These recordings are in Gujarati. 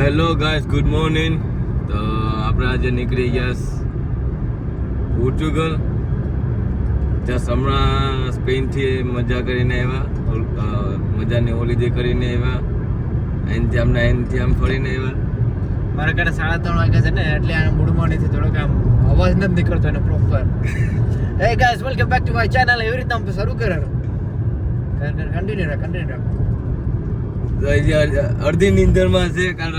Hello guys, good morning. તો આપણે આજે નીકળી ગયા પોર્ટુગલ. જસ્ટ હમણાં સ્પેનથી મજા કરીને આવ્યા, મજાની હોલિડે કરીને આવ્યા. અહીંથી આમ ફરીને આવ્યા. મારા ઘરે 3:30 વાગ્યા છે ને, એટલે આ મૂડ મોર્નિંગથી થોડોક આમ અવાજ નથી નીકળતો એને પ્રોપર. હે guys, welcome back to my channel. એવી રીતે આમ શરૂ કરે કન્ટિન્યુ. અડધી નીંદરમાં છે. કાલ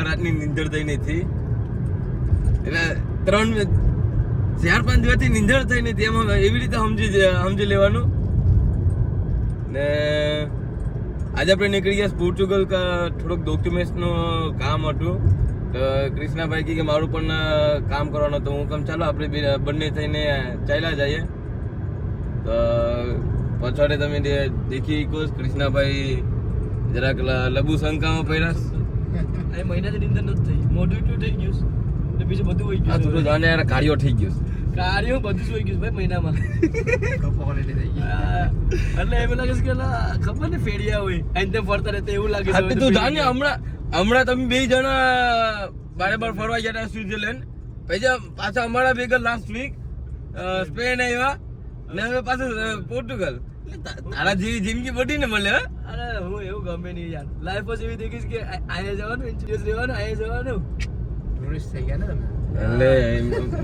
રાતની નીંદર થઈ નથી, એટલે 4-5 દિવસથી નીંદર થઈ નથી. એમાં એવી રીતે સમજી લેવાનું. ને આજે આપણે નીકળી ગયા પોર્ટુગલ. થોડુંક ડોક્યુમેન્ટ્સનું કામ હતું. તો કૃષ્ણાભાઈ કે મારું પણ કામ કરવાનું હતું. હું કેમ ચાલો આપણે બંને થઈને ચાલ્યા જઈએ. તો પછાડે તમે દેખી શકો કૃષ્ણાભાઈ જરાક લબુ શંકામાં પડ્યા. એ મહિનાથી નિંદર નથી થઈ, મોઢું થઈ ગયું ને બીજું બધું હોય ગયું. થોડું જાણે યાર કાર્યો થઈ ગયો. કાર્યો બધું જ હોય ગયું ભાઈ મહિનામાં. એટલે એમ લાગે છે કે ખબર ને ફેરિયા હોય અહીં તેમ ફરતા રહેતા એવું લાગે છે. તું જાણે હમણાં તમે બે જણા બાર ફરવા ગયા હતા સ્વિટરલેન્ડ. પછી પાછા અમારા ભેગા લાસ્ટ વીક સ્પેન આવ્યા ને હવે પાછું પોર્ટુગલ. તારા જેવી જિંદગી બધી ને મળે. અરે હું એવું ગમે નહીં યાર. લાઈફ જ એવી દેખીશ કે અહીંયા જવાનું, ઇન્ટરવ્યુ રહેવાનું, અહીંયા જવાનું. ટુરિસ્ટ થઈ ગયા ને તમે. એટલે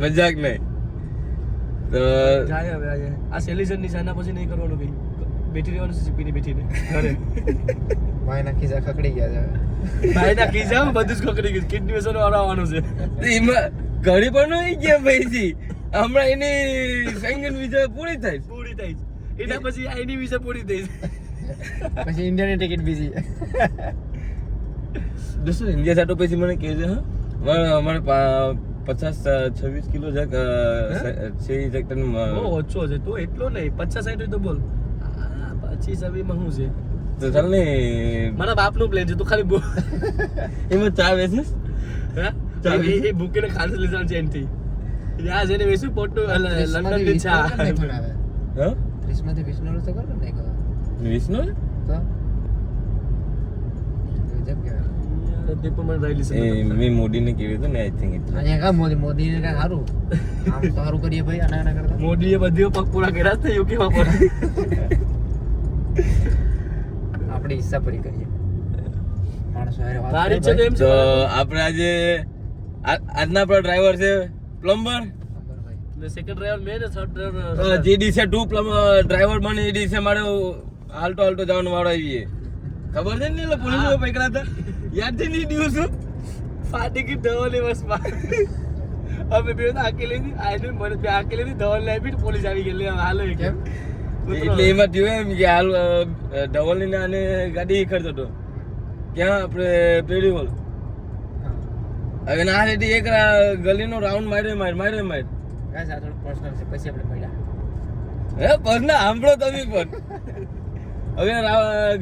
મજાક નહીં. તો જાય હવે આજે આ સેલિઝન ની સાના પછી નહીં કરવાનું કઈ. બેઠી રહેવાનું સીપીને બેઠીને ઘરે. ભાઈના ખીજા ખકડી ગયા છે. ભાઈના ખીજા બધું જ ખકડી ગયું. કિડની વેસન આવવાનું છે. એમાં ઘડી પણ નહીં ગયા ભાઈજી. હમણાં એની સેંગન વિઝા પૂરી થાય. એના પછી આઈની વિઝા પૂરી થઈ. પછી ઇન્ડિયાની ટિકિટ બીજી. દોસ્તો ઇન્ડિયા સાટો પછી મને કહેજે. અમારે 50-26 કિલો છે સેક્ટર. ઓછો છે તો એટલો નહીં. 50-60 તો બોલ. 25-26 શું છે તો ચાલ ને. મારા બાપનું પ્લેન છે, તું ખાલી બોલ. એમાં ચા વેચીશ. હા એ ભૂકીને ખાલી લીધા છે એનથી. ત્યાં જઈને વેચું લંડન ની ચા. હા 30 માંથી 20 નો તો કર ને. 20 નો તો ગજબ કહેવાય. મેં મોદીને કીધું હતું ને. આઈ થિંક અહીંયા કા મોદીને કા સારું આમ તો સારું કરીએ ભાઈ. આના કરતા મોદીએ બધી પગ પૂરા કર્યા છે યુકેમાં પણ. આપણી હિસ્સા પૂરી કરીએ. માણસો હારે વાત તારી છે એમ તો આપણે આજે આજના આપણા ડ્રાઈવર છે પ્લમ્બર. સેકન્ડ ડ્રાઈવર મેં ને થર્ડ ડ્રાઈવર જે દિવસે ડ્રાઈવર બને એ દિવસે મારે હાલતો જવાનો વાળો આવી. ખબર છે ને એટલે પોલીસ પકડા હતા. યાદ છે ને દિવસ ફાટી ગઈ ધવલ બસમાં. અમે બે આકેલી હતી. આઈને મને બે આકેલી હતી. ધવલ ને આપી પોલીસ આવી ગઈ. હાલો કેમ એટલે એમાં થયું એમ કે હાલ ધવલ ને આને ગાડી કરતો હતો ક્યાં આપણે પેઢી હોલ. હવે ના રેડી એક ગલીનો રાઉન્ડ માર્યો. ગાઈસ આ થોડું પર્સનલ છે, પછી આપણે મળ્યા. હે પર્સનલ સાંભળો તમે પણ. હવે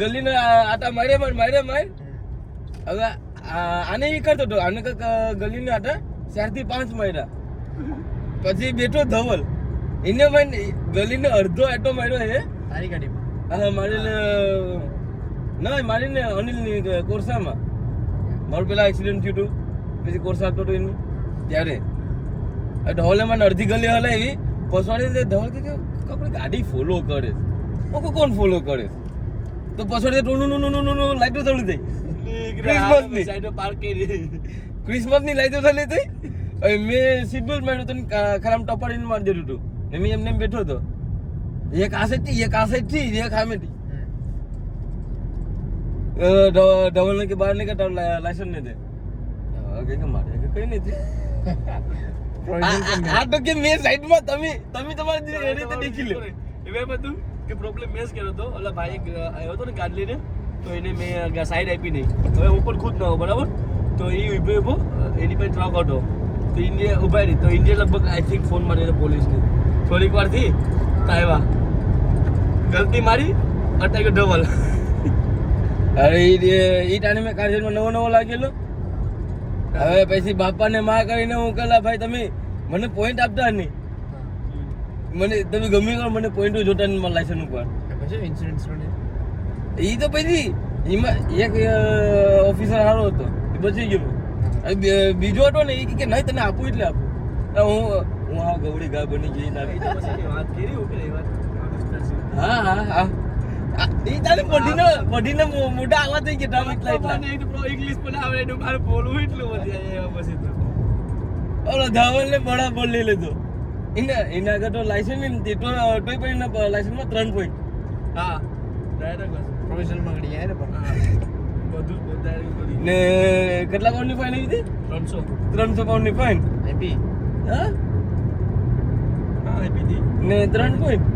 ગલીનો આટા માર્યા. હવે આને એ કરતો હતો. આને ગલીનો આટા 4-5 માર્યા. પછી બેઠો ધવલ. એને ગલીનો અડધો આટો માર્યો હે તારી ગાડીમાં. હા મારીને અનિલની કોરસામાં. મારું પેલા એક્સિડન્ટ થયું હતું, પછી કોરસા આપતો હતો એનું ત્યારે. ધવલે મને અડધી ગલી હલાવી પછવાડી. ધવલ કે આપણે ગાડી ફોલો કરે. કોણ ફોલો કરે? તો પછવાડી લાઈટો ચાલુ થઈ. ક્રિસમસની લાઈટો ચાલી થઈ. હવે મેં સીટ બેલ્ટ માર્યું તો ખરાબ ટપાડીને મારી દીધું હતું. મેં એમને બેઠો હતો. એક આ સાઈડથી એક સામેથી. ધવલ ને કે બહાર નીકળતા લાયસન્સ ને દે. મારે કઈ નથી. આ તો કે મેં સાઈડમાં તમે તમારી રીતે દેખી લો. એમાં બધું કે પ્રોબ્લેમ મેં જ કર્યો હતો. ઓલા ભાઈ આવ્યો હતો ને ગાડી લઈને, તો એને મેં સાઈડ આપી નહીં. હવે હું પણ ખુદ ન હોઉં બરાબર. તો એ ઉભો એની પાસે ટ્રક હતો. તો ઇન્ડિયા ઉભા રહી. તો ઇન્ડિયા લગભગ આઈ થિંક ફોન મારી પોલીસને થોડીક વાર થી આવ્યા. ગલતી મારી અટાઈ ગયો ડબલ. અરે એ ટાણે મેં કાર્યમાં નવો લાગેલો. હવે પછી બાપાને માં કરીને હું કહેલા ભાઈ તમે મને પોઈન્ટ આપતા નહીં. મને તમે ગમે કરો મને પોઈન્ટ જોતા નહીં મારા લાયસન્સ ઉપર. પછી ઇન્સ્યોરન્સ એ તો પછી એમાં એક ઓફિસર સારો હતો. એ બચી ગયો. હવે બીજો હતો ને એ કે નહીં તને આપું એટલે આપું. હું આ ગવડી ગા બની ગઈ ના. એ તો પછી એની વાત કરી હું કે એ વાત હા એ તારે બઢીને મોટા આવા થઈ ગયા એટલા ઇંગ્લિશ પણ આવડે એનું મારે બોલવું એટલું વધી જાય પછી તો ઓલો ધાવલ ને બરાબર લઈ લીધો. એના આગળ તો લાયસન્સ નહીં તો ટોય પણ એના લાયસન્સમાં 3 પોઈન્ટ. હા ડાયરેક્ટ પ્રોફેશનલ માં ગડી જાય ને પણ બધું ડાયરેક્ટ કરી ને કેટલા પાઉન્ડની ફાઇન આવી હતી? 300 પાઉન્ડની ફાઇન. એપી હા હા એ પીધી ને 3 પોઈન્ટ.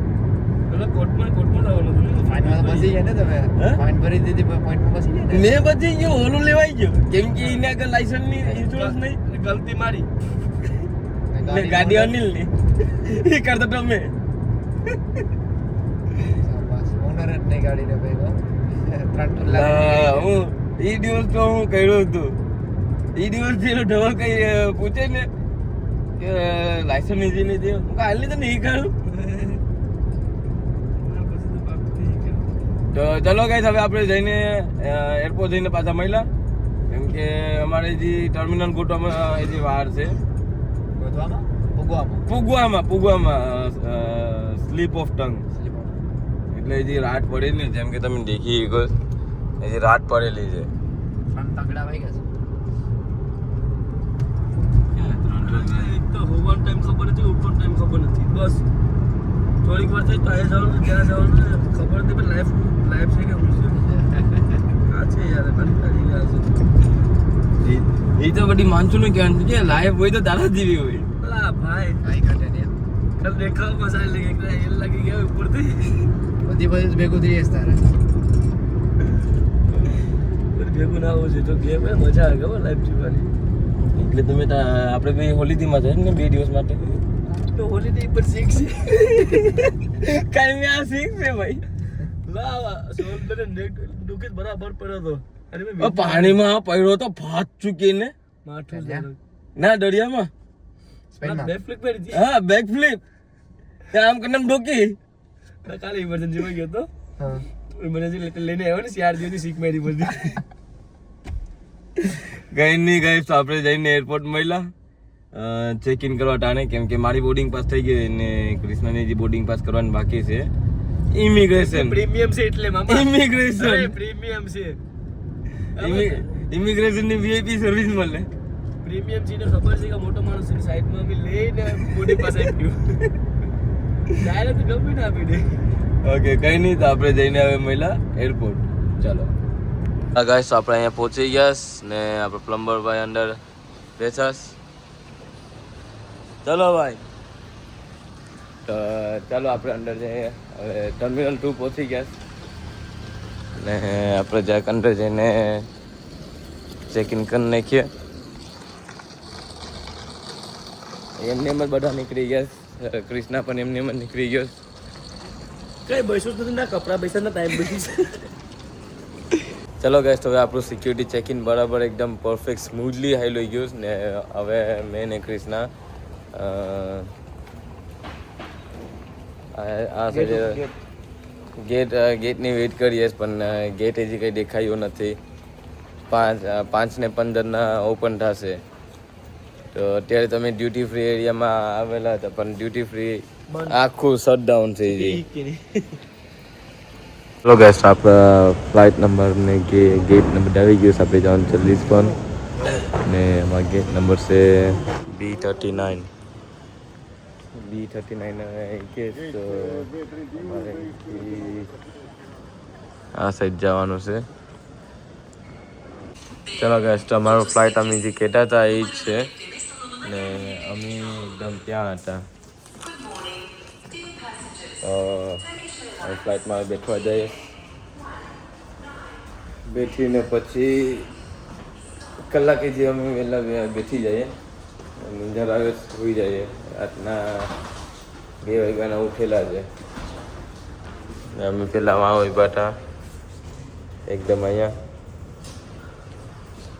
પેલા કોર્ટમાં આવવાનું હતું ને ફાઇન માં બસી જાય ને તમે હે? ફાઇન ભરી દીધી પોઈન્ટ માં બસી જાય ને મેં બચી ગયો, ઓલું લેવાઈ ગયો કેમ કે એના આગળ લાયસન્સ ની ઇન્સ્યોરન્સ નહીં. ગલતી મારી ને ગાડી અનિલ ની એ કરતો તમે બસ ઓનર જ નહીં ગાડી ને ભાઈ 3 લાખ હું એ દિવસ તો હું કર્યો હતું. એ દિવસ પેલો ઢવલ કઈ પૂછે ને કે લાયસન્સ નીચે નહીં દે, હું હાલ નહીં તો નહીં કાઢું. તો ચલો ગાઈસ હવે આપણે જઈને એરપોર્ટ જઈને પાછા મળ્યા કેમ કે અમારે જે ટર્મિનલ ગોઠવામાં હજી વાર છે. વધવામાં પુગવામાં સ્લીપ ઓફ ટંગ એટલે હજી રાત પડેલી જેમ કે તમે દેખી શકો હજી રાત પડેલી છે. ફ્રન્ટ તગડા વાઈ ગયા એક તો હોવાનો ટાઈમ ખબર નથી, ઉઠવાનો ટાઈમ ખબર નથી. બસ થોડીક વાર થઈ તો અહીંયા જવાનું ત્યાં જવાનું ખબર નથી પણ લાઈફ છે કે હું છે આ છે યાર કંટાળી ગયા છે. એ તો બધી માનસું નું કહેવાનું છે લાઈફ હોય તો તારા જેવી હોય. અલા ભાઈ કાઈ ઘટે નહીં કલ દેખાવમાં સારી લાગી કે એ લાગી ગયા ઉપરથી બધી બધું ભેગું થઈ જશે તારે ભેગું ના હોવું છે તો ગેમ મજા આવે ખબર લાઈફ જીવવાની. એટલે તમે આપણે બે હોલીદીમાં જાય ને 2 દિવસ માટે તો હોલિડે પર શીખ છે કાઈ મેં આ શીખ છે ભાઈ. ના સોલ્ડર નેક દુખે બરાબર પડ્યો તો અરે મેં પાણીમાં પડ્યો તો ફાટ ચૂકીને માથું ના દરિયામાં. સ્પેનમાં બે ફ્લિપ કરી હતી હા બેક ફ્લિપ આમ કરીને ઢોકી. કાલે ઇમરજન્સીમાં ગયો તો હા ઇમરજન્સી લઈને આવ્યો ને 4 દિવસની શીખ મારી બધી ગઈ નહીં ગઈ તો આપણે જઈને એરપોર્ટ મળ્યા ચેક ઇન કરવા ટાણે કેમ કે મારી બોર્ડિંગ પાસ થઈ ગઈ ને કૃષ્ણની જે બોર્ડિંગ પાસ કરવાની બાકી છે. ઇમિગ્રેશન પ્રીમિયમ છે એટલે મામા ઇમિગ્રેશન પ્રીમિયમ છે ઇમિગ્રેશન ની વીઆઈપી સર્વિસ મળે. પ્રીમિયમ છે ને ખબર છે કે મોટો માણસ ની સાઈડમાં અમે લઈને બોર્ડિંગ પાસ આપ્યું ડાયરેક્ટ ગમે ના આપી દે. ઓકે કઈ નહીં તો આપણે જઈને હવે મળ્યા એરપોર્ટ. ચાલો હા ગાઈસ આપણે અહીંયા પહોંચી ગયા ને આપણે પ્લમ્બર ભાઈ અંદર બેસાસ. ચલો ભાઈ તો ચાલો આપણે અંદર જઈએ. હવે ટર્મિનલ 2 પહોંચી ગયા ને આપણે જ્યાં અંદર જઈને ચેક ઇન કરી નાખીએ. એમને એમ જ બધા નીકળી ગયા. કૃષ્ણા પણ એમને એમ જ નીકળી ગયો. કઈ બસો નથી ના કપડા પૈસા ના ટાઈમ બધી ચલો ગાઈસ તો હવે આપણું સિક્યુરિટી ચેક ઇન બરાબર એકદમ પરફેક્ટ સ્મૂથલી હાઈ ગયું ને હવે મેં ને કૃષ્ણા આ ગેટની વેઇટ કરીએ પણ ગેટ હજી કંઈ દેખાયું નથી. 5:15 ઓપન થશે તો અત્યારે તમે ડ્યુટી ફ્રી એરિયામાં આવેલા હતા પણ ડ્યુટી ફ્રી આખું શટડાઉન થઈ ગઈ. ચલો ગાઈસ આપણા ફ્લાઇટ નંબર ને ગેટ નંબર આવી ગયો છે. આપણે જવાનું છે લિસ્બન ને અમારા ગેટ નંબર છે B39 ગેટ. તો અમારે આ સાઈડ જવાનું છે. ચલો ગાઈસ તો અમારો ફ્લાઇટ અમે જે કહેતા હતા એ જ છે ને અમે એકદમ ત્યાં હતા. ફ્લાઇટમાં બેઠવા જઈએ. બેઠીને પછી કલાકે જે અમે વહેલા બેઠી જઈએ. નીંદર આવે સુઈ જઈએ. રાતના 2 વાગ્યાના ઉઠેલા છે. અમે પહેલાં વાં હોય બાટા એકદમ અહીંયા.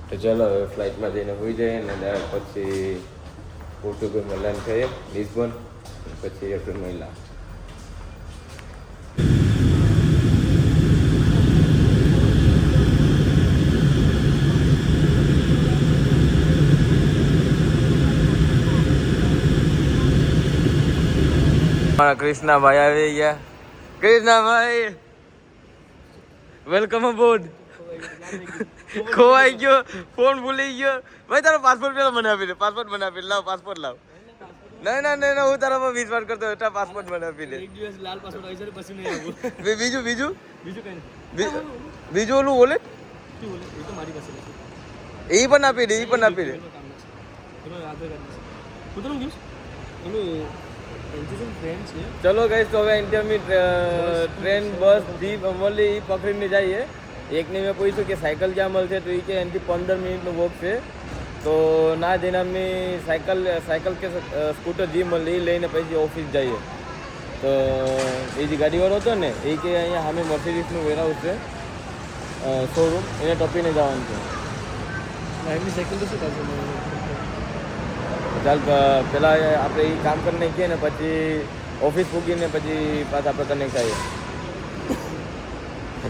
તો ચાલો હવે ફ્લાઇટમાં જઈને હોઈ જઈએ ને પછી પોર્ટુગલમાં લેન્ડ થઈએ લિસ્બન પછી આપણે મળ્યા. મારા કૃષ્ણાભાઈ આવી ગયા. કૃષ્ણાભાઈ વેલકમ અબોર્ડ. ખોવાઈ ગયો, ફોન ભૂલી ગયો. ભાઈ તારો પાસપોર્ટ પેલા મને આપી દે. પાસપોર્ટ મને આપી દે. લાવ પાસપોર્ટ લાવ. ના ના ના હું તારા પર વિશ્વાસ કરતો એટલા પાસપોર્ટ મને આપી દે. એક દિવસ લાલ પાસપોર્ટ આવી જાય પછી નહીં આવું. બીજું બીજું બીજું કઈ બીજું ઓલું વોલેટ નહીં બોલે એ તો મારી પાસે નથી. એ પણ આપી દે. એ પણ આપી દે. એમાં આધાર કાર્ડ કુતરું ગયું એનું એન્જિન ફ્રેન્ડ છે. ચલો ગાઈસ તો હવે ઇન્ટરમી ટ્રેન બસ જીપ અમલી પકડીને જઈએ. એકને મેં પૂછ્યું કે સાયકલ ક્યાં મળશે તો એ કે એનાથી 15 મિનિટનો વોક છે. તો ના જઈને અમે સાયકલ કે સ્કૂટર જે મળે એ લઈને પછી ઓફિસ જઈએ. તો એ જે ગાડીવાળો હતો ને એ કે અહીંયા સામે મર્સિડીઝનું વેરહાઉસ છે શોરૂમ એને ટપીને જવાનું છે. એમની સાયકલ તો શું કરશે ચાલ પહેલાં આપણે એ કામ કરી નાખીએ ને પછી ઓફિસ પૂગીને પછી પાછા આપણે કનેક્ટ આવીએ.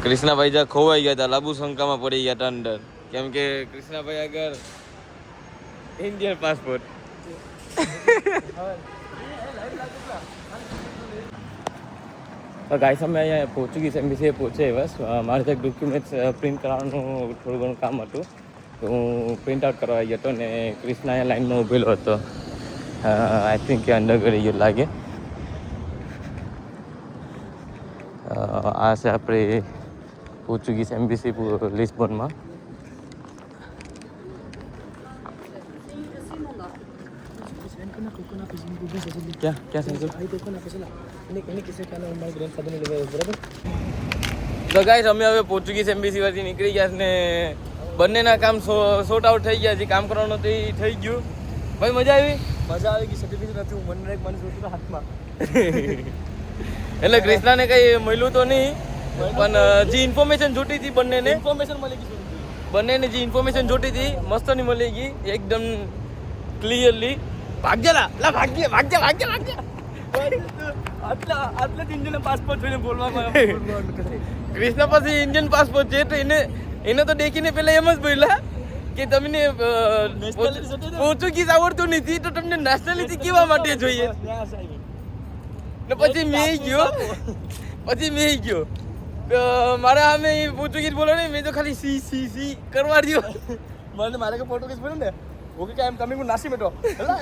કૃષ્ણાભાઈ જ્યાં ખોવાઈ ગયા હતા લાબુ શંકામાં પડી ગયા હતા અંદર કેમ કે કૃષ્ણાભાઈ આગળ ઇન્ડિયન પાસપોર્ટ. ગાઈસ અમે અહીંયા પોર્ચુગીઝ એમ્બેસીએ પહોંચે બસ મારે ત્યાં ડોક્યુમેન્ટ્સ પ્રિન્ટ કરવાનું થોડું ઘણું કામ હતું તો હું પ્રિન્ટ આઉટ કરવા ગયો હતો ને કૃષ્ણા અહીંયા લાઈનમાં ઊભેલો હતો. આઈ થિંક કે અંદર કરી ગયો લાગે. આ છે આપણે પોર્ચુગીઝ એમ્બેસી લિસ્બોનમાં. क्या क्या सर તો ગાઈસ અમે હવે પોર્ચુગીઝ એમ્બેસી માંથી નીકળી ગયા ને બંનેના કામ સોર્ટ આઉટ થઈ ગયા છે. કામ કરવાનું તો એ થઈ ગયું. ભાઈ મજા આવી ગઈ સર્ટિફિકેટ નથી હું મને જોતું હાથમાં. એટલે કૃષ્ણાને કઈ મળ્યું તો નહીં પણ જે ઇન્ફોર્મેશન જોતી હતી બંનેને ઇન્ફોર્મેશન મળી ગઈ. બંનેને જે ઇન્ફોર્મેશન જોતી હતી મસ્તની મળી ગઈ એકદમ ક્લિયરલી. ભાગ્યલા લા ભાગ્ય આટલા ઇન્ડિયન પાસપોર્ટ જોઈને બોલવામાં કૃષ્ણ પાસે ઇન્ડિયન પાસપોર્ટ છે તો એને તો દેખીને પેલા એમ જ બોલ્યા કે તમને પોર્ચુગીઝ આવડતું નથી તો તમને નેશનાલિટી કેવા માટે જોઈએ. ને પછી મેં ગયો મારા સામે પોર્ચુગીઝ બોલો ને મેં તો ખાલી સી કરવા દો. મારે કે પોર્ટુગીઝ બોલે ને ઓકે કે એમ તમે નાસી બેઠો એટલે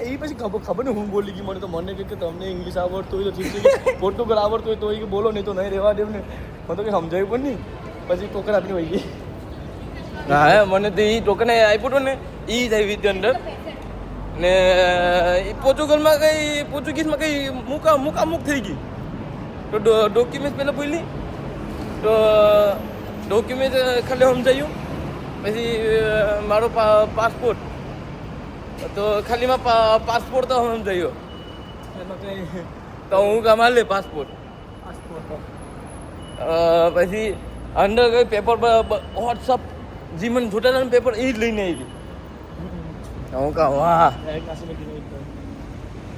એ પછી ખબર નહીં હું બોલી ગઈ. મને તો મને કે તમને ઇંગ્લિશ આવડતું હોય તો ઠીક છે, પોર્ટુગલ આવડતું હોય તો એ બોલો નહીં તો નહીં રહેવા દેવ ને. મને તો કંઈ સમજાયું પણ નહીં. પછી ટોકન આપીને વહી ગઈ. હા મને તો એ ટોકન આપ્યું હતું ને એ જ આવી હતી અંદર ને પોર્ચુગલમાં પોર્ચુગીઝમાં કંઈ મુકામુક થઈ ગઈ. તો ડોક્યુમેન્ટ પહેલાં બોલી તો ડોક્યુમેન્ટ ખાલી સમજાયું. પછી મારો પાસપોર્ટ તો ખાલીમાં પાસપોર્ટ તો સમજાયો એમાં કંઈ તો હું કામ લે પાસપોર્ટ. પછી અંદર કઈ પેપર વોટ્સઅપ જે મને જોતા હતા પેપર એ જ લઈને આવી. હું કહું વાહ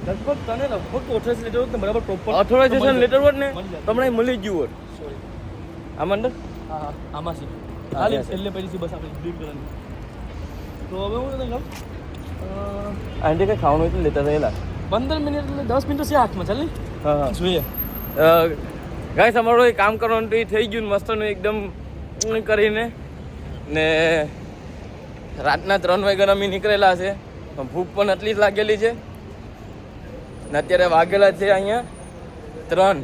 લગભગ તને ઓથોરાઇઝેશન લેટર હોત ને બરાબર પ્રોપર ઓથોરાઇઝેશન લેટર હોત ને તમને મળી ગયું હોત. આમ અંદર હા આમાં છે ખાલી છેલ્લે પછી બસ આપણે બ્લીડ કરવાની. તો હવે હું તને કહું આંટી કંઈ ખાવાનું હોય તો લેતા રહેલા 15 મિનિટ એટલે 10 મિનિટ છે હાથમાં. ચાલ હા જોઈએ ગાઈસ અમારો એ કામ કરવાનું તો એ થઈ ગયું મસ્તનું એકદમ કરીને ને રાતના 3 વાગ્યાના અમે નીકળેલા છે. ભૂખ પણ એટલી જ લાગેલી છે ને અત્યારે વાગેલા છે અહીંયા 3.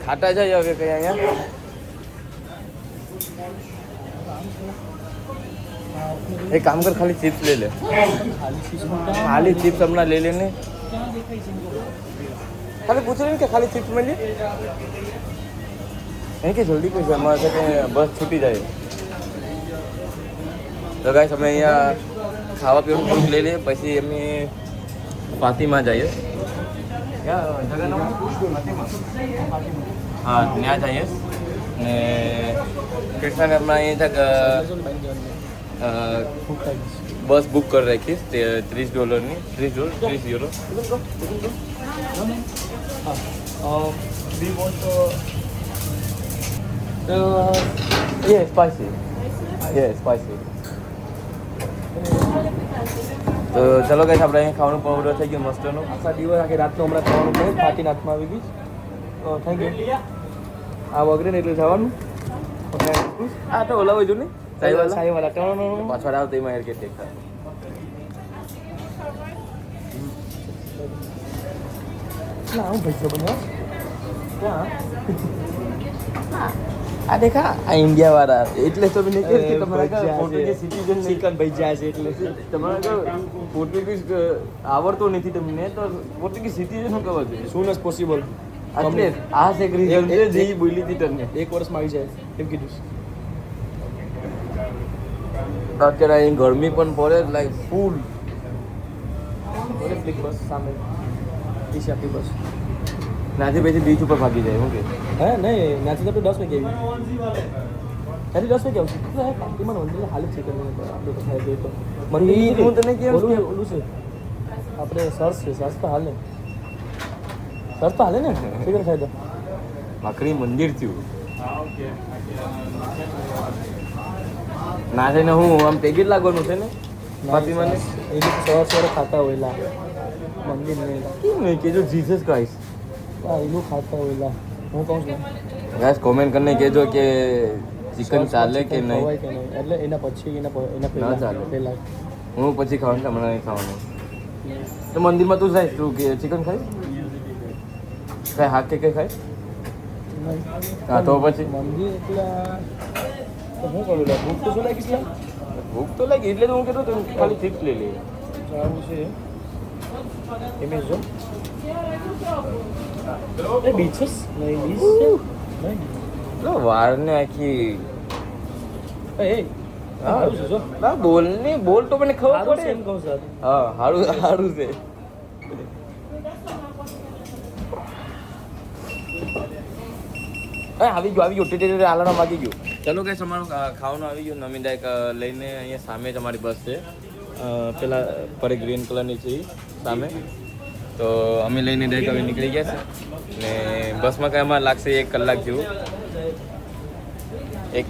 ખાટા જાય હવે કઈ અહીંયા એક કામ કર ખાલી ચિપ્સ લઈ લે. ખાલી ચિપ્સ હમણાં લઈ લેને. ખાલી પૂછો ને કે ખાલી ચિપ્સ મળી અહીં કે જલ્દી કોઈ અમારે સાથે બસ છૂટી જાય. તો ગાઈસ અમે અહીંયા ખાવા પીવાનું થોડુંક લઈ લઈએ પછી અમે ફાતિમા જઈએ. હા ત્યાં જઈએ ને કૃષ્ણને હમણાં અહીંયા બસ બુક કરી રાખીશ $30 ની $30 we want to Yeah, spicy. Yeah, spicy. તો ચલો ગાઈસ આપણે અહીંયા ખાવાનું પણ ઓર્ડર થઈ ગયો મસ્તનો. આખા દિવસ આખી રાતનું હમણાં ખાવાનું પડે ફાટીને હાથમાં આવી ગઈ થેન્ક યુ આ વગરે ને એટલે જવાનું આ તો ઓલા બાજુ ને સાઈવાલા ટણો પાછળ આવતો એમાં હેર કે દેખતા ના હું પૈસા બન્યો ક્યાં આ દેખા આ ઇન્ડિયા વાળા એટલે તો મેં કહ્યું કે તમારા પોર્ટુગીઝ સિટીઝન ચિકન ભજીયા છે એટલે તમારા પોર્ટુગીઝ આવડતો નથી તમને તો પોર્ટુગીઝ સિટીઝન શું કહેવા જોઈએ soon as possible એટલે આ છે એક રીઝન છે જે બોલી હતી તમને એક વર્ષમાં આવી જાય એમ કીધું અત્યારે અહીં ગરમી પણ પડે લાઈક ફૂલ બોલે ફ્લિક બસ સામે ઈશ આપી બસ નાથી પછી બીચ ઉપર ભાગી જાય શું કે હે નહીં નાથી તો 10 વાગે આવી અરે 10 વાગે આવશે પાર્ટીમાં નોંધી હાલ છે કે આપણે તો થાય જોઈએ તો મને હું તને કેમ ઓલું છે આપણે સર્ચ તો હાલે સર્ચ તો હાલે ને ફિગર ફાયદો ભાખરી મંદિર થયું ના થઈને હું આમ પેકેટ લાગવાનું છે ને ફાતિમાને એ લોકો સવાર ખાતા હોયલા મંદિર નહીં કેમ નહીં કહેજો જીસસ ક્રાઇસ્ટ હા એ લોકો ખાતા હોયલા હું કહું છું ગાઈસ કોમેન્ટ કરીને કહેજો કે ચિકન ચાલે કે નહીં ખવાય કે નહીં એટલે એના પછી એના ના ચાલે. પહેલા હું પછી ખાવાનું હમણાં નહીં ખાવાનું તો મંદિરમાં તું જાય તું કે ચિકન ખાઈશ કાંઈ હાક કે કંઈ ખાઈશ હા તો પછી મંદિર એટલે તો હું કરું લે ભૂખ તો શું લાગીશ લે ભૂખ તો લાગી એટલે તો હું કહેતો તું ખાલી ચિપ્સ લઈ લે આવું છે એમ જો એ બીચસ નહીં બીચ છે નહીં વાળને આખી એ સારું છે જો ના બોલ ને બોલ તો મને ખબર સારું છે પડે એમ કહું સર હા સારું સારું છે આવી ગયું ટેટે આલારામ વાગી ગયું ચલો કે તમારું ખાવાનું આવી ગયું નમીન ડાયક લઈને અહીંયા સામે જ અમારી બસ છે પેલા પર ગ્રીન કલરની છે ઈ સામે તો અમે લઈને ડાયક હવે નીકળી ગયા છે ને બસમાં કાંઈ અમારે લાગશે 1 કલાક જેવું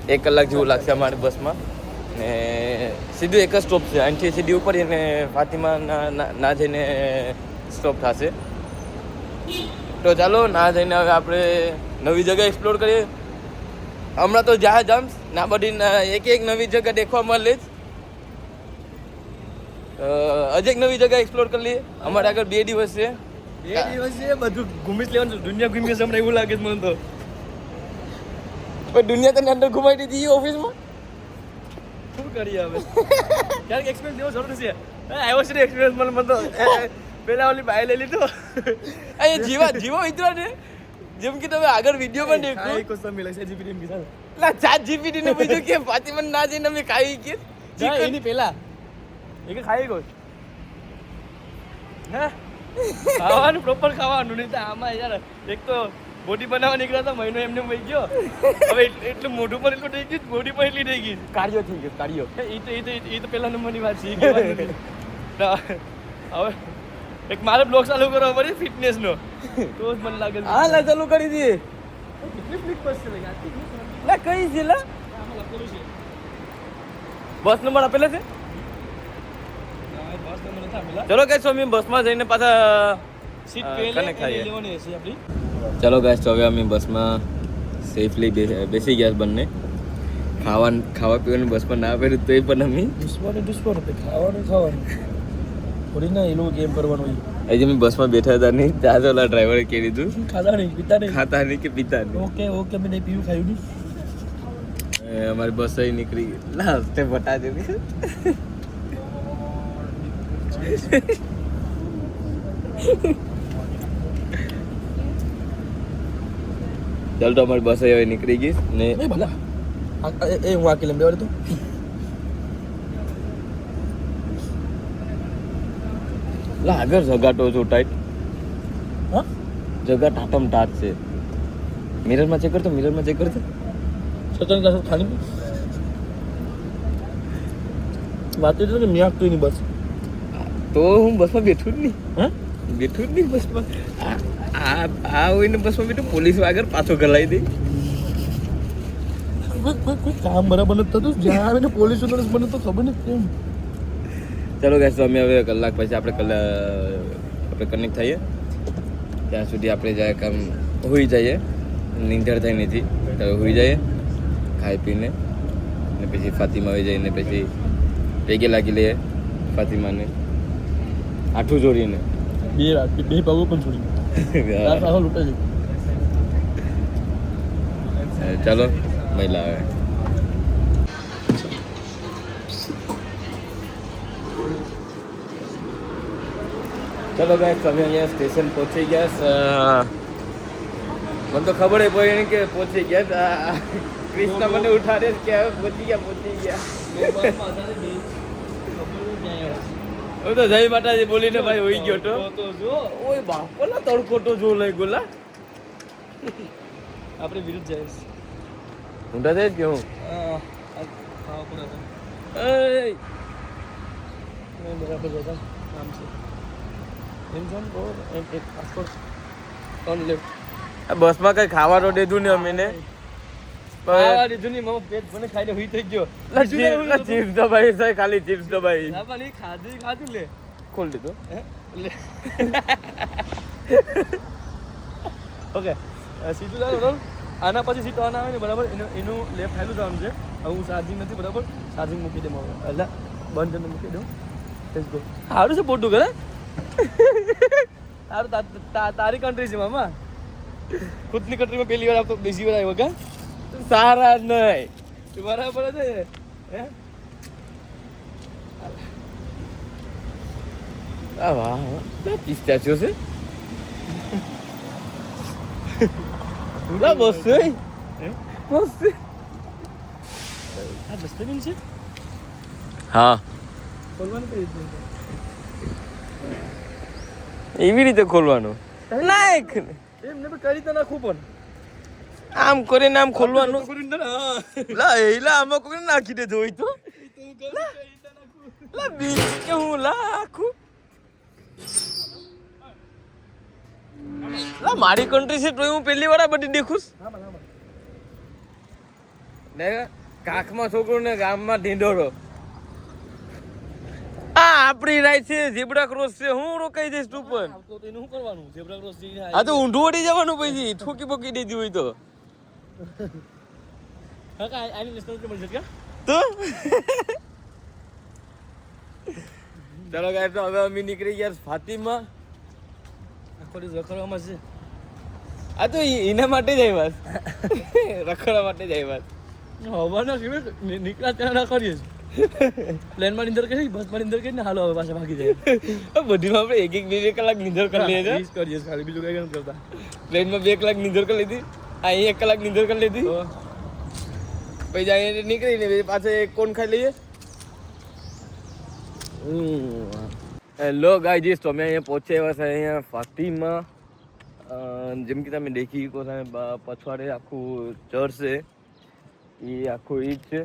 એક કલાક જેવું લાગશે અમારી બસમાં ને સીધું એક જ સ્ટોપ છે અહીંથી સીધી ઉપર એને ફાતિમા ના જઈને સ્ટોપ થશે તો ચાલો ના જઈને હવે આપણે નવી જગ્યા એક્સપ્લોર કરીએ હમણાં તો જ્યાં જામ ના બધી એક નવી જગ્યા દેખવા મળે જ હજી એક નવી જગ્યા એક્સપ્લોર કરી લઈએ અમારે આગળ 2 દિવસ છે 2 દિવસ છે બધું ઘૂમી લેવાનું દુનિયા ઘૂમી છે હમણાં એવું લાગે છે મને તો પણ દુનિયા તને અંદર ઘુમાઈ દીધી ઓફિસમાં શું કરીએ હવે ક્યારેક એક્સપિરિયન્સ લેવો જરૂર છે આવ્યો છે એક્સપિરિયન્સ મને તો પેલા ઓલી બાય લઈ લીધો અહીંયા જીવો મિત્રો ને જેમ કે તમે આગળ વિડીયોમાં દેખો કોઈ સમ મિલે છે જીપીટી કે સાથ ના ચાટ જીપીટી ને બીજું કે ફાતિમા ના જઈને અમે ખાઈ કે એની પહેલા એ કે ખાઈ ગયો હે ખાવાનું પ્રોપર ખાવાનું નહીં તો આમાં યાર એક તો બોડી બનાવવા નીકળ્યા હતા મહિનો એમને વહી ગયો હવે એટલું મોઢું પર એટલું થઈ ગયું બોડી પર એટલી થઈ ગઈ કાર્યો થઈ ગયો કાર્યો એ તો પહેલા નંબરની વાત છે એ કહેવાનું નથી. તો હવે એક મારે બ્લોગ ચાલુ કરવો પડે ફિટનેસનો તો જ મને લાગે હા લા ચાલુ કરી દઈએ કેટલી ફ્લિક બસ છે લાગે લા કઈ છે લા આમાં લખેલું છે બસ નંબર આપેલા છે બસ નંબર નથી આપેલા ચલો ગાઈસ અમે બસમાં જઈને પાછા સીટ હા, પહેલે કને ખાઈએ. લેવાની હશે આપણી ચલો ગાઈસ તો હવે અમે બસમાં સેફલી બેસી ગયા બંને ખાવા પીવાની બસમાં ના પહેર્યું તો પણ અમે દુશ્મન ખાવાનું થોડી ના એ લોકો ગેમ કરવાનું આજે અમે બસમાં બેઠા હતા નહીં ત્યાં તો ઓલા ડ્રાઈવરે કહી દીધું ખાતા નહીં પીતા નહીં ખાતા નહીં કે પીતા નહીં ઓકે મેં નહીં પીવું ખાયું નહીં અમારી બસ અહીં નીકળી ગઈ લા હસ્તે બટા દેવી ચાલ તો અમારી બસ હવે નીકળી ગઈ ને એ ભલા એ હું આકી લંબે વાળે તો લા આગળ જગાટો છો ટાઈટ હા જગા ટાટમ ટાટ છે મિરરમાં ચેક કરતો સચન ક્લાસ ખાલી વાત તો કે મિયા તું ની બસ તો હું બસમાં બેઠું જ હા નહીં બસમાં આ હોય ને બસમાં બેઠું પોલીસ આગળ પાછો ગલાઈ દે કોઈ કામ બરાબર નથી થતું જ્યાં આવે ને પોલીસ બને તો ખબર નથી કેમ ચાલો ગાઈસ તો અમે હવે કલાક પછી આપણે કનેક્ટ થઈએ ત્યાં સુધી આપણે જાય કામ હોઈ જઈએ નીંદર થાય નથી તો હોઈ જઈએ ખાઈ પીને ને પછી ફાતિમા આવી જઈને પછી પેગે લાગી લઈએ ફાતિમાને આઠું જોડીને બે પગો પણ છોડી લૂટે છે. ચાલો મહિલા આવે ચલો ગાઈસ તમે અહીંયા સ્ટેશન પહોંચી ગયા મને તો ખબર પડી નહીં કે પહોંચી ગયા કૃષ્ણ મને ઉઠાડે કે પહોંચી ગયા હું તો જય માતાજી બોલીને ભાઈ હોઈ ગયો તો ઓય બાપલા તડકો તો જો લઈ ગોલા આપણે વિરુદ્ધ જાય ઊંડા જાય કે હું બરાબર જતા આમ છે એમ જોન એક પાસપોર્ટ ટર્ન લેફ્ટ આ બસમાં કઈ ખાવાનું દીધું ને અમે ને ખાવા દીધું નહીં મારો પેટ મને ખાઈને હુઈ થઈ ગયો ચિપ્સ દબાઈ છે ખાલી ચિપ્સ દબાઈ ના પણ ખાધું લે ખોલ દીધું લે ઓકે સીધું ચાલો બરાબર આના પછી સીટ ઓન આવે ને બરાબર એનું લેફ્ટ હાઈલું જવાનું છે હવે હું ચાર્જિંગ નથી બરાબર ચાર્જિંગ મૂકી દઉં એટલે બંધ કરીને મૂકી દઉં લેટ્સ ગો સારું છે પોટું કરે સારું તારી કન્ટ્રી છે મામા ખુદની કન્ટ્રીમાં પહેલી વાર આપતો બીજી વાર આવ્યો કા સારા નહીં બરાબર છે હે આ વાહ પિસ્તાચિયો છે બસ છે બસ છે આ ડસ્ટબિન છે હા ખોલવાનું કઈ રીતે એવી રીતે ખોલવાનું નાખ એમ ને કઈ રીતે નાખવું પણ આમ કરીને આમ ખોલવાનું કરીને હા લા એલા આમાં કોઈ નાખી દે જોઈ તો લા બીજ કે હું લાખું લા મારી કન્ટ્રી છે તો હું પહેલી વાર આ બધી દેખું ને કાખમાં છોકરો ને ગામમાં ઢીંડોરો આ આપણી રાઈટ છે ઝીબ્રા ક્રોસ છે હું રોકાઈ જઈશ તું પણ તો એનું શું કરવાનું ઝેબ્રા ક્રોસ જઈને આ તો ઊંધું વળી જવાનું પછી ઠોકી બોકી દેતી હોય તો હા કા આની નેશનલ કે મળી શકે તો ચાલો ગાઈસ તો હવે અમે નીકળી ગયા ફાતિમા આખો દિવસ રખડવામાં છે આ તો એના માટે જ આવ્યા રખડવા માટે જ આવ્યા હવાના કેવી નીકળ્યા ત્યાં ના કરીએ પ્લેનમાં નિંદર કરી બસમાં નિંદર કરીને હાલો હવે પાછા ભાગી જાય બધીમાં આપણે એક એક બે કલાક નિંદર કરી લઈએ છીએ કરીએ ખાલી બીજું કઈ કરતા પ્લેનમાં 2 કલાક નિંદર કરી લીધી અહીં 1 કલાક નિંદર કરી લીધી પછી અહીંયા નીકળીને પાછા એક કોણ ખાઈ લઈએ હેલો ગાઈઝ તો અમે અહીંયા પહોંચ્યા છે અહીંયા ફાતિમા જેમ કે તમે દેખી શકો તમે પછવાડે આખું ચર્ચ છે એ આખું ઈ જ છે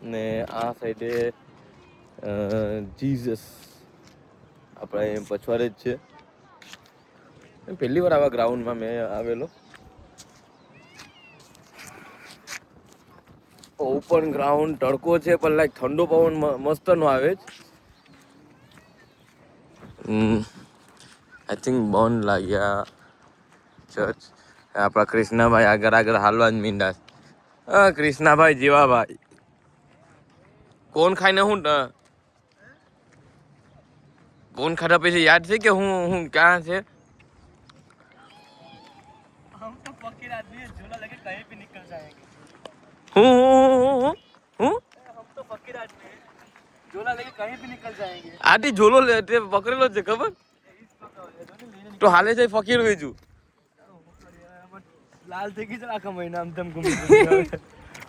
ને આ સાઈડે જીસસ આપણા અહીંયા પછવાડે જ છે પહેલી વાર આવા ગ્રાઉન્ડમાં મેં આવેલો ઓપન ગ્રાઉન્ડ તડકો છે પણ લાઈક ઠંડો પવન મસ્ત નો આવે જ આઈ થિંક બોન લાગ્યા ચર્ચ આપણા કૃષ્ણાભાઈ આગળ હાલવા જ મીંડા હા કૃષ્ણાભાઈ જીવાભાઈ કોણ ખાઈને હું કોણ ખાધા પછી યાદ છે કે હું ક્યાં છે हम तो फकीर आदमी है झोला लेके कहीं भी निकल जाएंगे હું हम तो फकीर आदमी है झोला लेके कहीं भी निकल जाएंगे આથી ઝોલો તે પકડેલો છે ખબર તો હાલે છે ફકીર વેચું લાલ થઈ ગઈ છે આખા મહિના આમ તેમ ઘૂમી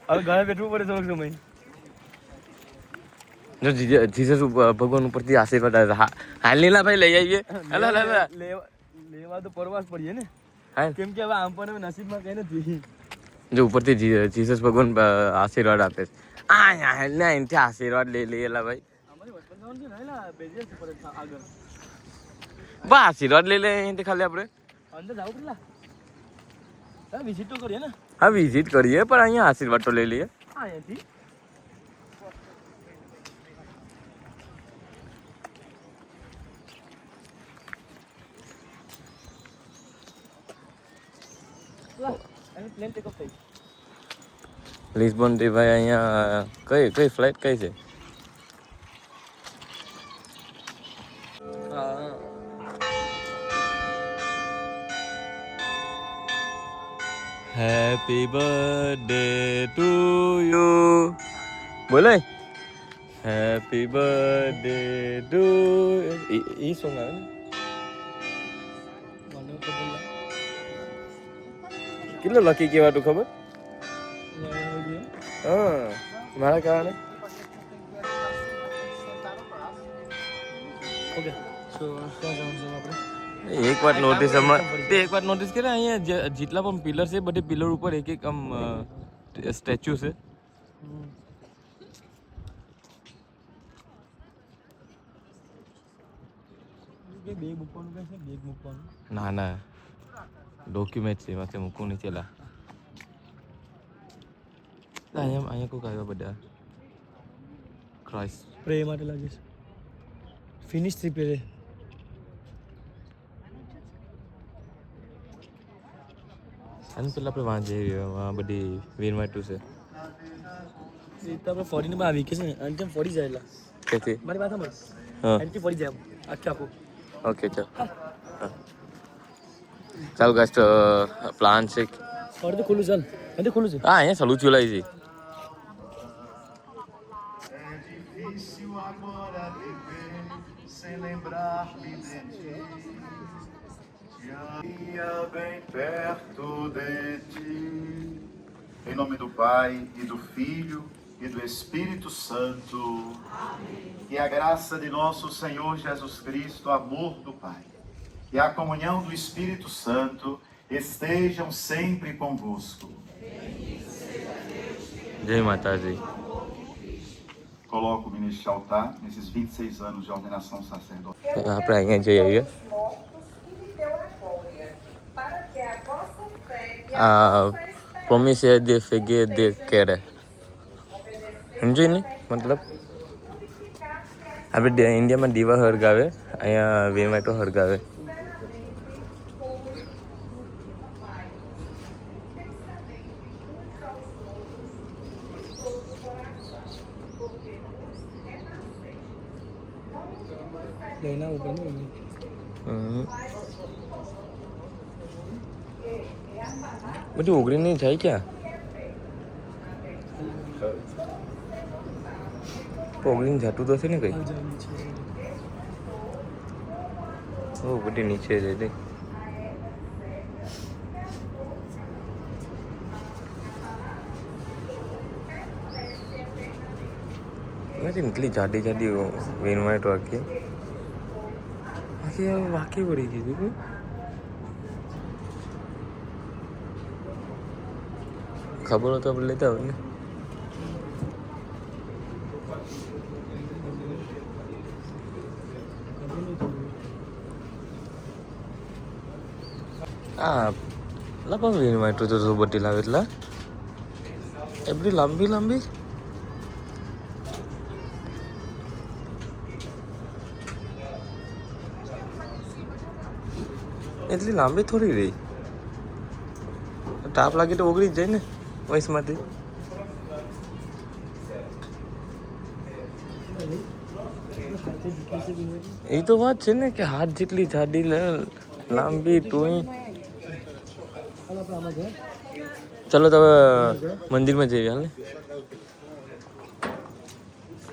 હવે ઘરે બેઠવું પડે થોડોક સમય જો જીસસ ભગવાન ઉપરથી આશીર્વાદ આવે હાલ નીલા ભાઈ લઈ આવીએ લેવા તો પરવાસ પડીએ ને હા કેમ કે હવે આમ પણ નસીબમાં કઈ નથી જો ઉપરથી જીસસ ભગવાન આશીર્વાદ આપે છે આ ને એનથી આશીર્વાદ લઈ લઈએલા ભાઈ અમારી વચપન જવાનું છે ને એલા બેજે છે પર આગળ બા આશીર્વાદ લઈ લે એનથી ખાલી આપણે અંદર જાવ કેટલા હા વિઝિટ તો કરીએ ને હા વિઝિટ કરીએ પણ અહીંયા આશીર્વાદ તો લઈ લઈએ હા અહીંયાથી પ્લેન ટેકઅપ થઈ લિસ્બોન થી ભાઈ અહીંયા કઈ ફ્લાઇટ કઈ છે? હેપી બર્થડે ટુ યુ બોલે happy birthday to E song આવે ને મને તો બોલા કેટલો લકી કહેવાતું ખબર? હા મારા કારણે ઓકે સો શું જવાનું છે આપણે એક વાત નોટિસ હમણાં તે એક વાત નોટિસ કરે અહીંયા જેટલા પણ પિલર છે બધી પિલર ઉપર એક એક આમ સ્ટેચ્યુ છે. બેગ મૂકવાનું કઈ છે બેગ મૂકવાનું ના ના ડોક્યુમેન્ટ છે એમાં મૂકવું નહીં ચેલા અહીંયા કોક આવ્યા બધા ક્રાઇસ્ટ પ્રે માટે લાગે છે ફિનિશ થી પ્રે અને પેલા આપણે વાં જઈએ વાં બધી વીરમાટું છે એ તો આપણે ફોરીને બહાર વીકે છે ને અંતિમ ફોડી જાય એટલે તેથી મારી વાત સાંભળ હા એન્ટી ફોડી જાય આખે આખું ઓકે ચાલ ચાલ ગાઈસ તો પ્લાન છે ફોડી તો ખુલ્લું ચાલ એન્ટી ખુલ્લું છે હા અહીંયા ચાલુ ચલાવી છે Difícil agora viver sem lembrar-me de ti. Ia bem perto de ti. Em nome do Pai e do Filho e do Espírito Santo. Que a graça de nosso Senhor Jesus Cristo, o amor do Pai e a comunhão do Espírito Santo estejam sempre convosco. જય માતાજી Coloco-me neste altar, nesses 26 anos de ordenação sacerdotal. આપણે અહીંયા જઈ આવીએ પ્રોમિસ દે ફેગે દે કેરે સમજી ને મતલબ આપણે ઇન્ડિયામાં દીવા હળગાવે અહીંયા વીરમાટો હળગાવે લઈને આવું પડે ને બધું ઓગળી નહીં જાય ક્યાં ઓગળીને જતું તો છે ને કઈ ઓ બધી નીચે જાય દે એટલી જાડી જાડી વેનવાઈટ વાંકી વાંકી પડી ગઈ ખબર હોય તો આપણે લેતા હોય ને હા લપા વેનવાઈટ તો બટી લાવે એટલા એ બધી લાંબી લાંબી એટલી લાંબી થોડી રહી તાપ લાગે તો ઓગળી જ જાય ને વયસમાંથી એ તો વાત છે ને કે હાથ જેટલી જાડી લાંબી ટોઈ ચલો તો હવે મંદિરમાં જઈએ હાલ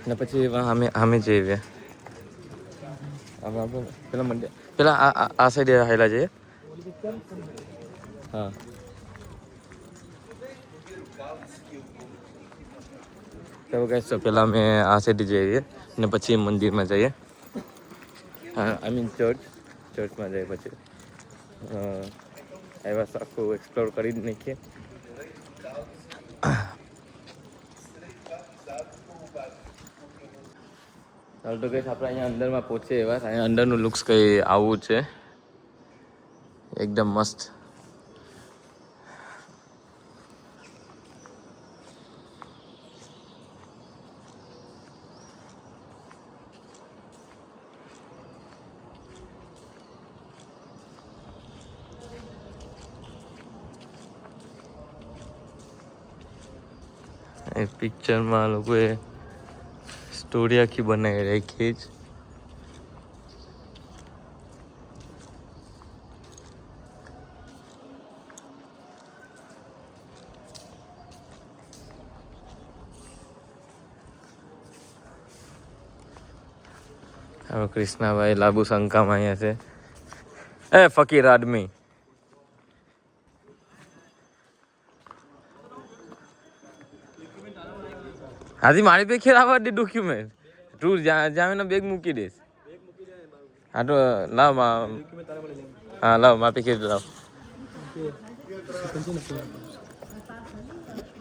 ને પછી અમે જઈએ આપણે પેલા મંદિર પેલા આ સાઈડ હાઈલા જઈએ હા તો ગાઈસ તો પહેલાં અમે આ સાઈડ જઈએ ને પછી મંદિરમાં જઈએ આઈ મીન ચર્ચમાં જઈએ પછી આવ્યા આખું એક્સપ્લોર કરી જ નાખીએ ચાલો તો ગાઈસ આપણે અહીંયા અંદરમાં પહોંચીએ એવા અહીંયા અંદરનું લુક્સ કંઈ આવું છે એકદમ મસ્ત એ પિક્ચરમાં લોકોએ સ્ટોરી આખી બનાવી રાખી જ. હવે કૃષ્ણાભાઈ લાબુ શંકામાં અહીંયા છે. એ ફકીર આદમી હાજી મારી બે ખેર આવવા દે ડોક્યુમેન્ટ. તું જામીન બેગ મૂકી દઈશ. હા તો લાવ હા લાવ માપી ખેર લાવ.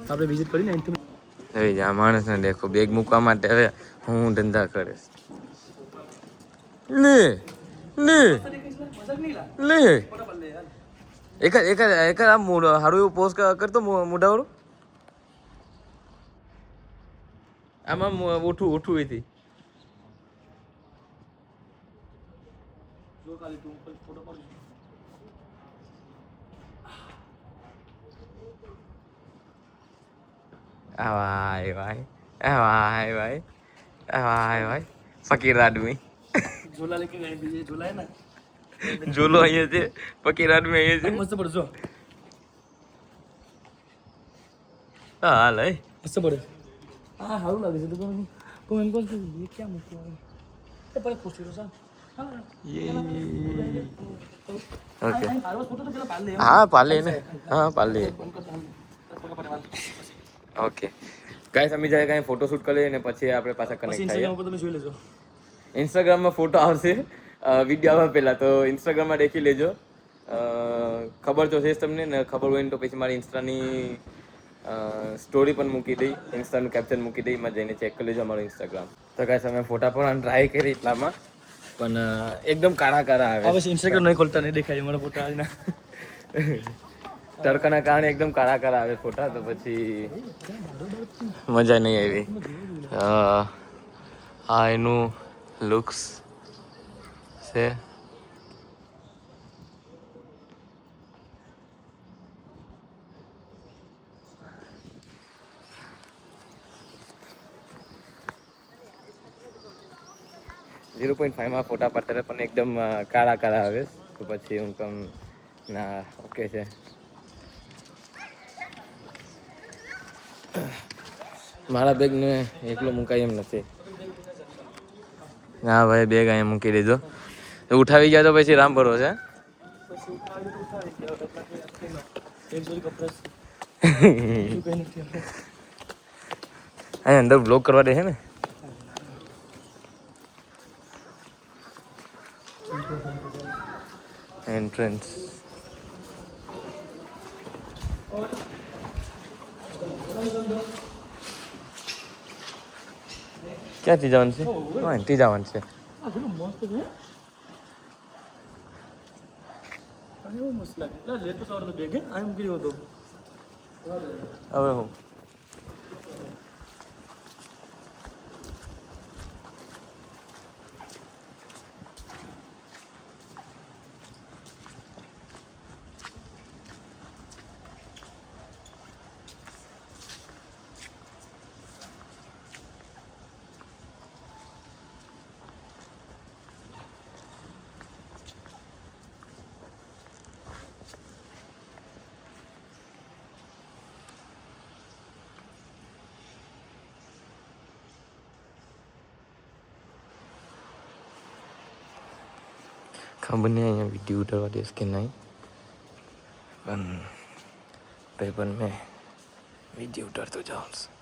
આપણે વિઝિટ કરીને હવે જા માણસને દેખો બેગ મૂકવા માટે હવે હું ધંધા કરે લે લે લે એક આ હારું એવું પોસ્ટ કરતો મોઢાવાળું આમાં ઉઠું એથી ભાઈ ભાઈ ભાઈ ભાઈ ભાઈ ભાઈ ફકીર આદમી ઝોલા લેકે ગए ये झोला है ना ઝોલો અહીંયા છે ફકીર આદમી અહીંયા છે. मस्त पड़ जो હા હાલ હે मस्त पड़े हाँ हारू लगे तो कौन कौन से ये क्या मुझको ये पर पोस्ट करो सर ઓકે हारू फोटो तो पहले पाल ले હા પાલે ને હા પાલે ઓકે ગાઈસ અમે જાય કાંઈ ફોટોશૂટ કરી લઈએ ને પછી આપણે પાછા કનેક્ટ થઈએ. इंस्टाग्राम पर તમે જોઈ લેજો. ઇન્સ્ટાગ્રામમાં ફોટો આવશે વિડીયો આવે પહેલાં તો ઇન્સ્ટાગ્રામમાં દેખી લેજો. ખબર તો છે જ તમને ને ખબર હોય ને તો પછી મારી ઇન્સ્ટાની સ્ટોરી પણ મૂકી દઈ, ઇન્સ્ટાનું કેપ્શન મૂકી દઈ, એમાં જઈને ચેક કરી લેજો અમારું ઇન્સ્ટાગ્રામ. તો ગાઈસ અમે ફોટા પણ ટ્રાય કરી એટલામાં પણ એકદમ કાળા કાળા આવે. હવે इंस्टाग्राम नहीं खोलता नहीं देखा हमारा फोटो आज ना તડકાના કારણે એકદમ કાળા કાળા આવે ફોટા તો પછી મજા નહીં આવી. આ એનું લુક્સ છે. 0.5 માં ફોટા પડતા પણ એકદમ કાળા કાળા આવે તો પછી હું કમ ના ઓકે છે. મારા બેગને એકલો મુકાય એમ નથી. હા ભાઈ બેગ અહીંયા મૂકી દીધો. ઉઠાવી ગયા તો પછી રામ ભરોસે અહીંયા અંદર બ્લોક કરવા દે છે ને. એન્ટ્રન્સ ક્યાંથી જવાનું છે? હા અહીંથી જવાનું છે. મસ્ત છે અરે वो मस्त लगे ला ले तो सौर तो देखे आई एम गिरी हो तो હવે હું ખબર નહીં અહીંયા વિડીયો ઉતારવા દેશ કે નહીં પણ ભાઈ પણ મેં વિડીયો ઉતારતો જાઉં છું.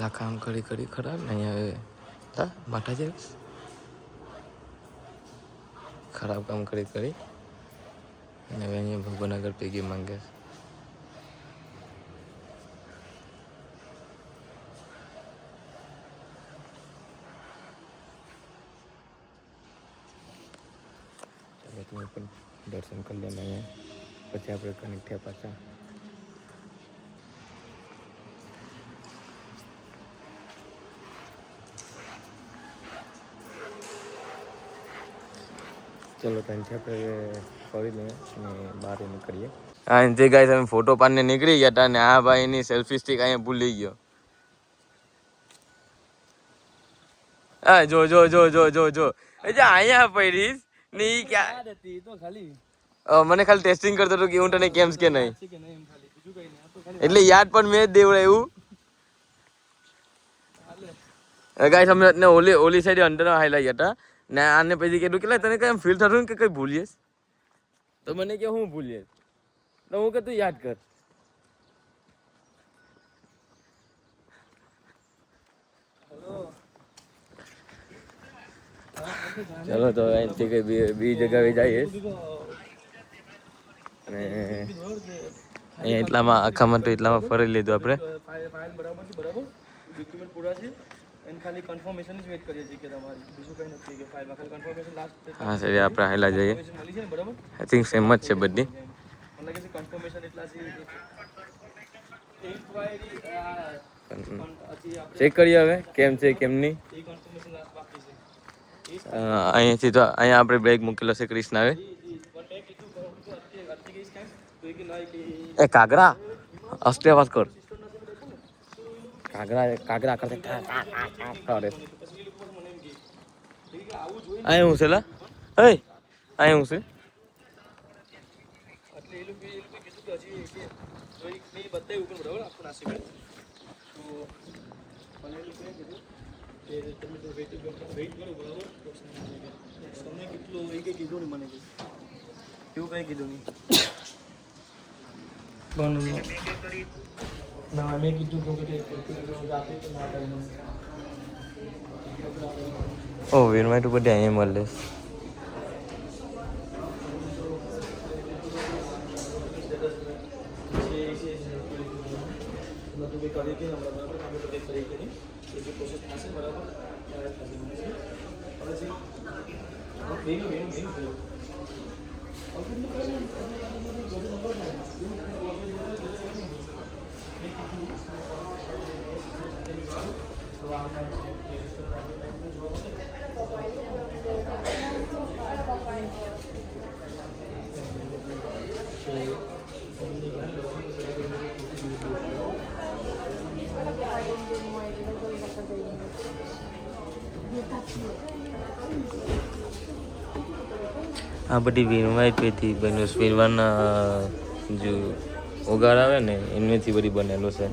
પેલા કામ કરી ખરાબ નહીં હવે હા માઠા છે ખરાબ કામ કરી અને હવે અહીંયા ભગવાન આગળ પૈકી માંગે તમે પણ દર્શન કરી લેને અહીંયા પછી આપણે કનેક્ટ થયા પાછા ચલો ત્યાંથી આપણે કરી લઈએ અને બહાર નીકળીએ હા જે ગાય તમે ફોટો પાડીને નીકળી ગયા હતા ને આ ભાઈની સેલ્ફી સ્ટિક અહીંયા ભૂલી ગયો હા જો અહીંયા પડીશ ને ઈ ક્યાં હતી તો ખાલી મને ખાલી ટેસ્ટિંગ કરતો હતો કે હું તને કેમ કે નહીં છે કે નહીં એમ ખાલી બીજું કઈ નહીં આ તો ખાલી એટલે યાદ પણ મેં જ દેવડાવ્યું ગાય અમે ઓલી સાઈડ અંદર હાઈલા ગયા હતા ને આને પછી કીધું કે તને કઈ ફીલ થતું ને કે કઈ ભૂલીએ તો મને કે હું ભૂલીએ તો હું કે તું યાદ કર ચલો તો અહીંથી કઈ બી જગ્યાએ જઈએ અને અહીંયા એટલામાં આખામાં તો એટલામાં ફરી લીધું આપણે ફાઇલ બરાબર છે બરાબર ડોક્યુમેન્ટ પૂરા છે એન્ડ ખાલી કન્ફર્મેશન જ વેટ કરીએ છીએ કે તમારી બીજું કંઈ નથી કે ફાઇલમાં ખાલી કન્ફર્મેશન લાસ્ટ હા સર આપણે હાઈલા જઈએ મળી છે ને બરાબર આઈ થિંક સેમ જ છે બધી મને લાગે છે કન્ફર્મેશન એટલા છે ઇન્ક્વાયરી ચેક કરીએ હવે કેમ છે કેમ નહીં એ કન્ફર્મેશન લાસ્ટ બાકી છે અહીંયાથી તો અહીંયા આપણે બેગ મૂકેલો છે ક્રિષ્ના આવે એ કાગરા અસ્તે વાત કર કાગરા કરતે અરે અહીંયા હું છે લા અહીંયા હું છે એટલે એ લોકો કીધું કે હજી મેં બતાવ્યું ઉપર બરાબર આખું નાસિક તો મને એ લોકોએ કીધું કે તમે તો વેઇટ કરો બરાબર તમને કેટલું એ કંઈ કીધું નહીં મને કંઈ એવું કંઈ કીધું નહીં પણ ના મેં કીધું કે આપે તો ના થાય ઓ વીરમાઈ તો બધી અહીંયા મળે બધું કંઈ કરી કે હમણાં બરાબર અમે તો કંઈ કરી કે નહીં એ જે પ્રોસેસ થશે બરાબર ત્યારે થશે આ બધી વીણવાઈ પેથી બન્યું વીણવાના જો ઓગાળ આવે ને એમનેથી બધી બનેલું છે